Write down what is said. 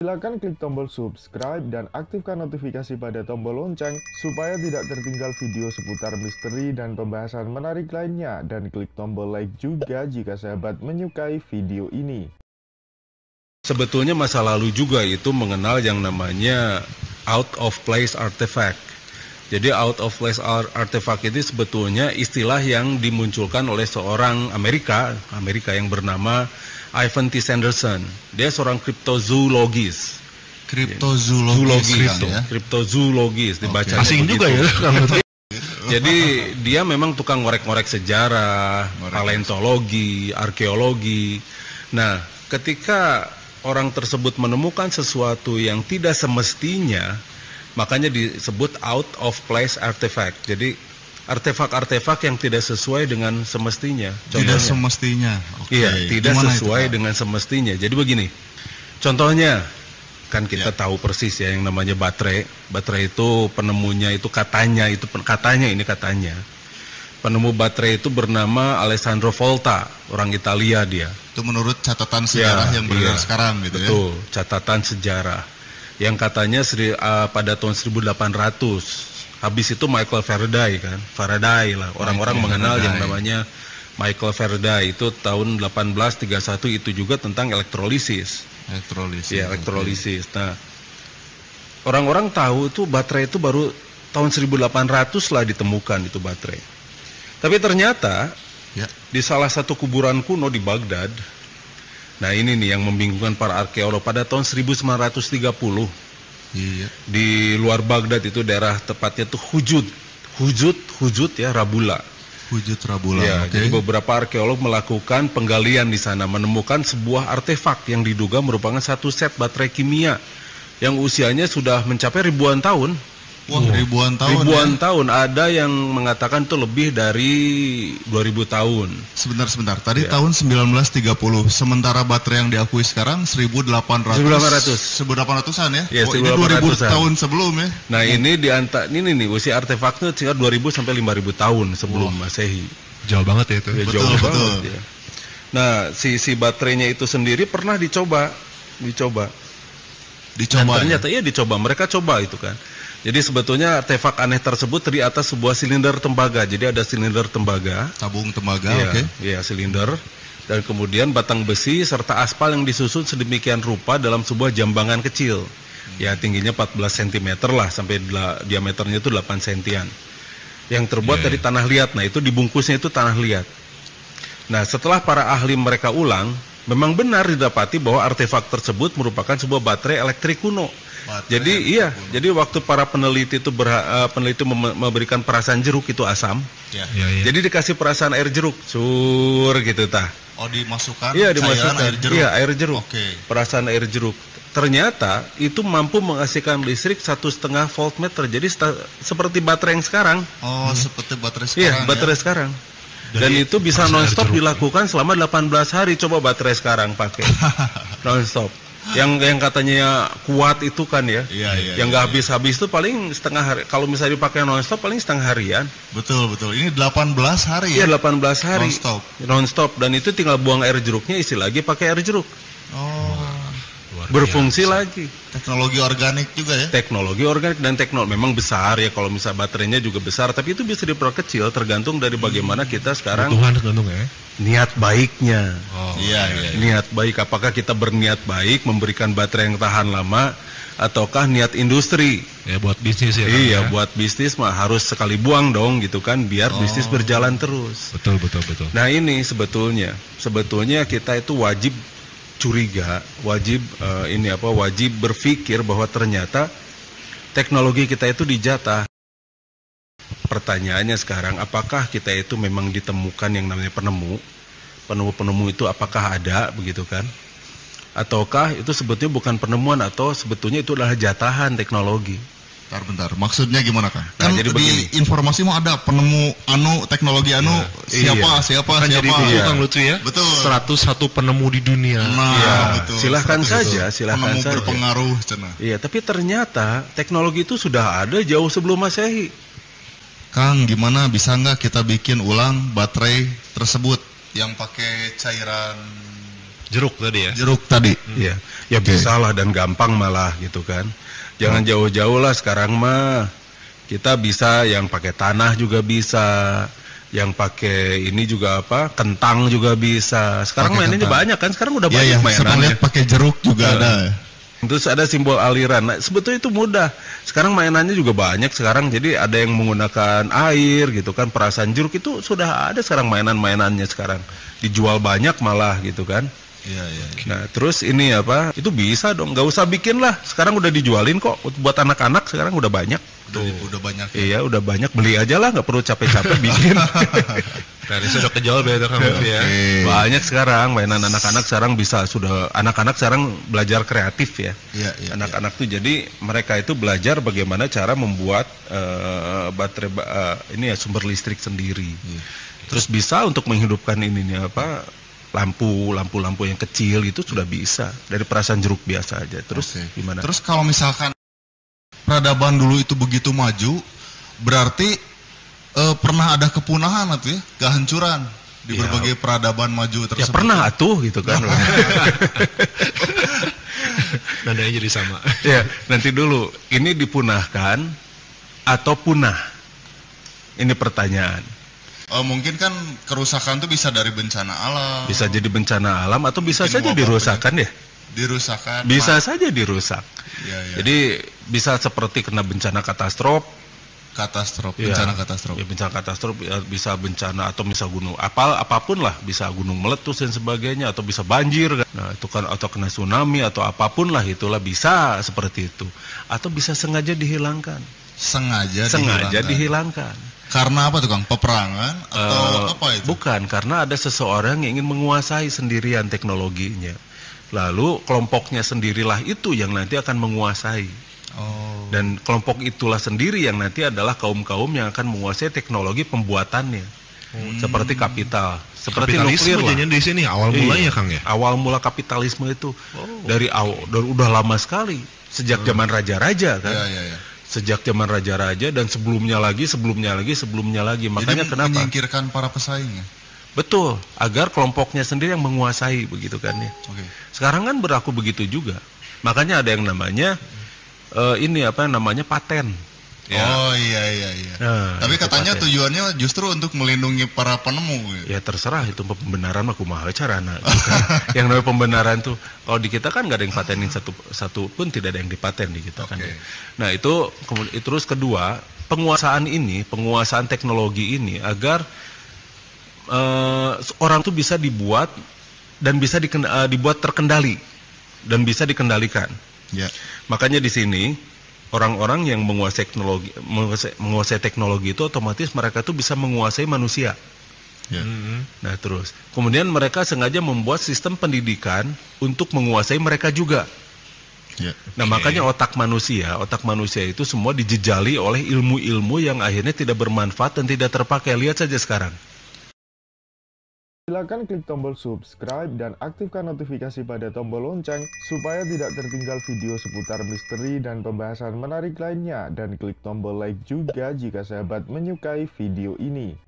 Silakan klik tombol subscribe dan aktifkan notifikasi pada tombol lonceng supaya tidak tertinggal video seputar misteri dan pembahasan menarik lainnya, dan klik tombol like juga jika sahabat menyukai video ini. Sebetulnya masa lalu juga itu mengenal yang namanya out of place artifact. Jadi out of place artifact itu sebetulnya istilah yang dimunculkan oleh seorang Amerika yang bernama Ivan T. Sanderson. Dia seorang kriptozoologis. Kriptozoologis dibaca. Asing juga ya. Jadi dia memang tukang ngorek-ngorek sejarah, paleontologi, arkeologi. Nah, ketika orang tersebut menemukan sesuatu yang tidak semestinya, makanya disebut out of place artifact. Jadi artefak-artefak yang tidak sesuai dengan semestinya. Tidak semestinya. Iya, tidak sesuai dengan semestinya. Jadi begini, contohnya kan kita tahu persis ya yang namanya baterai. Baterai itu penemunya itu katanya penemu baterai itu bernama Alessandro Volta, orang Italia dia. Itu menurut catatan sejarah yang beredar sekarang gitu. Betul, catatan sejarah yang katanya pada tahun 1800. Habis itu Michael Faraday lah. Orang-orang mengenal yang namanya Michael Faraday itu tahun 1831, itu juga tentang elektrolisis. Elektrolisis. Nah, orang-orang tahu itu baterai itu baru tahun 1800 lah ditemukan itu baterai. Tapi ternyata di salah satu kuburan kuno di Baghdad, nah ini nih yang membingungkan para arkeolog, pada tahun 1930 di luar Baghdad itu daerah tepatnya tuh Hujud ya, Rabula. Ya, jadi beberapa arkeolog melakukan penggalian di sana, menemukan sebuah artefak yang diduga merupakan satu set baterai kimia yang usianya sudah mencapai ribuan tahun. Wah, ribuan tahun. Ada yang mengatakan itu lebih dari 2000 tahun. Sebentar. Tadi tahun 1930. Sementara baterai yang diakui sekarang 1800-an ya? Ya, ini 2000 tahun sebelum ya? Nah, ini nih usia artefaknya sekitar 2000 sampai 5000 tahun sebelum Masehi. Jauh banget ya itu. Ya, betul. Ya. Nah, si baterainya itu sendiri pernah dicoba. Dan ternyata dicoba. Mereka coba itu kan. Jadi sebetulnya artefak aneh tersebut di atas sebuah silinder tembaga. Jadi ada silinder tembaga, tabung tembaga, Iya, silinder. Dan kemudian batang besi serta aspal yang disusun sedemikian rupa dalam sebuah jambangan kecil. Ya, tingginya 14 cm lah, sampai diameternya itu 8 cm. Yang terbuat dari tanah liat. Nah, itu dibungkusnya itu tanah liat. Nah, setelah para ahli mereka ulang, memang benar didapati bahwa artefak tersebut merupakan sebuah baterai elektrik kuno. Jadi waktu para peneliti itu memberikan perasan jeruk itu asam. Jadi dikasih perasan air jeruk, gitu tah. Oh, dimasukkan? Iya, dimasukkan air jeruk. Iya, air jeruk. Perasan air jeruk. Ternyata itu mampu menghasilkan listrik 1,5 voltmeter. Jadi seperti baterai yang sekarang. Oh, seperti baterai sekarang. Iya, baterai sekarang. Dan itu bisa non-stop dilakukan selama 18 hari. Coba baterai sekarang pakai non-stop. Yang katanya kuat itu kan ya, yang nggak habis-habis itu paling setengah hari. Kalau misalnya dipakai non-stop paling setengah harian. Betul. Ini 18 hari ya? Iya, 18 hari. Non-stop. Dan itu tinggal buang air jeruknya, isi lagi pakai air jeruk. Berfungsi lagi. Teknologi organik juga ya? Teknologi organik dan memang besar ya, kalau misalnya baterainya juga besar, tapi itu bisa diperkecil tergantung dari bagaimana kita sekarang niat baiknya. Niat baik, apakah kita berniat baik memberikan baterai yang tahan lama, ataukah niat industri? Ya, buat bisnis ya. Iya, buat bisnis mah harus sekali buang dong gitu kan, biar bisnis berjalan terus. Betul. Nah, ini sebetulnya kita itu wajib curiga, wajib berpikir bahwa ternyata teknologi kita itu dijatah. Pertanyaannya sekarang, apakah kita itu memang ditemukan yang namanya penemu itu apakah ada begitu kan? Ataukah itu sebetulnya bukan penemuan, atau sebetulnya itu adalah jatahan teknologi? Bentar. Maksudnya gimana kan? Nah, jadi di begini. Informasi mau ada penemu teknologi siapa? Jadi kan lucu ya. Betul. 101 penemu di dunia. Betul. Silahkan saja. Penemu berpengaruh. Iya, tapi ternyata teknologi itu sudah ada jauh sebelum Masehi. Kang, gimana bisa nggak kita bikin ulang baterai tersebut yang pakai cairan Jeruk tadi ya. Jeruk tadi. Ya, ya bisa lah dan gampang malah gitu kan. Jangan jauh-jauh lah sekarang mah. Kita bisa yang pakai tanah juga bisa, yang pakai ini juga apa, kentang juga bisa. Sekarang Pakai mainannya kentang. banyak kan, sekarang udah Iya, banyak ya. Saya mainannya. lihat pakai jeruk juga ada. Terus ada simbol aliran. Nah, sebetulnya itu mudah. Sekarang mainannya juga banyak sekarang. Jadi ada yang menggunakan air gitu kan. Perasan jeruk itu sudah ada sekarang mainan-mainannya sekarang. Dijual banyak malah gitu kan. Iya, iya. Nah, terus ini apa? Itu bisa dong. Nggak usah bikin lah. Sekarang udah dijualin kok. Buat anak-anak sekarang udah banyak. Udah banyak. Iya, udah banyak. Beli aja lah. Nggak perlu capek-capek bikin. Nah, ini sudah kejual beda kan berarti ya. Banyak sekarang mainan anak-anak sekarang bisa sudah anak-anak sekarang belajar kreatif ya. Iya, iya. Anak-anak tuh jadi mereka itu belajar bagaimana cara membuat baterai ini ya sumber listrik sendiri. Terus bisa untuk menghidupkan ininya apa lampu yang kecil itu sudah bisa dari perasan jeruk biasa aja. Terus gimana? Terus kalau misalkan peradaban dulu itu begitu maju, berarti pernah ada kepunahan atau ya, kehancuran di Ya. berbagai peradaban maju Ya tersebut. pernah atuh gitu kan. Nadanya jadi sama. Ya, nanti dulu ini dipunahkan atau punah? Ini pertanyaan. Mungkin kan kerusakan tuh bisa dari bencana alam. Bisa jadi bencana alam atau bisa Mungkin saja wabah dirusakkan ya. Dirusakkan. Bisa saja dirusak. Ya, ya. Jadi bisa seperti kena bencana katastrofi. Bencana katastrofi. Ya, bencana katastrofi ya, bisa bencana atau bisa gunung apapun lah, bisa gunung meletus dan sebagainya atau bisa banjir kan. Nah, itu kan atau kena tsunami atau apapun lah itulah bisa seperti itu. Atau bisa sengaja dihilangkan. Sengaja dihilangkan. Karena apa tuh Kang? Peperangan atau apa itu? Bukan, karena ada seseorang yang ingin menguasai sendirian teknologinya. Lalu kelompoknya sendirilah itu yang nanti akan menguasai. Dan kelompok itulah sendiri yang nanti adalah kaum-kaum yang akan menguasai teknologi pembuatannya. Seperti kapital, seperti nuklir lah. Kapitalisme di sini awal mulanya Kang ya. Awal mula kapitalisme itu dari udah lama sekali, sejak zaman raja-raja kan. Ya. Sejak zaman raja-raja dan sebelumnya lagi. Makanya Jadi kenapa? menyingkirkan para pesaingnya. Betul, agar kelompoknya sendiri yang menguasai begitu kan ya. Oke. Sekarang kan berlaku begitu juga. Makanya ada yang namanya paten. Ya. Oh iya. Nah, Tapi itu katanya paten. tujuannya justru untuk melindungi para penemu. Gitu. Ya terserah itu pembenaran mah kumaha carana. Gitu. Yang namanya pembenaran tuh kalau di kita kan nggak ada yang patenin satu pun tidak ada yang dipaten di kita kan. Oke. Nah itu terus kedua penguasaan teknologi ini agar orang tuh bisa dibuat dan bisa dibuat terkendali dan bisa dikendalikan. Ya. Makanya di sini orang-orang yang menguasai teknologi itu otomatis mereka tuh bisa menguasai manusia. Ya. Nah terus kemudian mereka sengaja membuat sistem pendidikan untuk menguasai mereka juga. Ya. Nah makanya otak manusia itu semua dijejali oleh ilmu-ilmu yang akhirnya tidak bermanfaat dan tidak terpakai. Lihat saja sekarang. Silakan klik tombol subscribe dan aktifkan notifikasi pada tombol lonceng supaya tidak tertinggal video seputar misteri dan pembahasan menarik lainnya, dan klik tombol like juga jika sahabat menyukai video ini.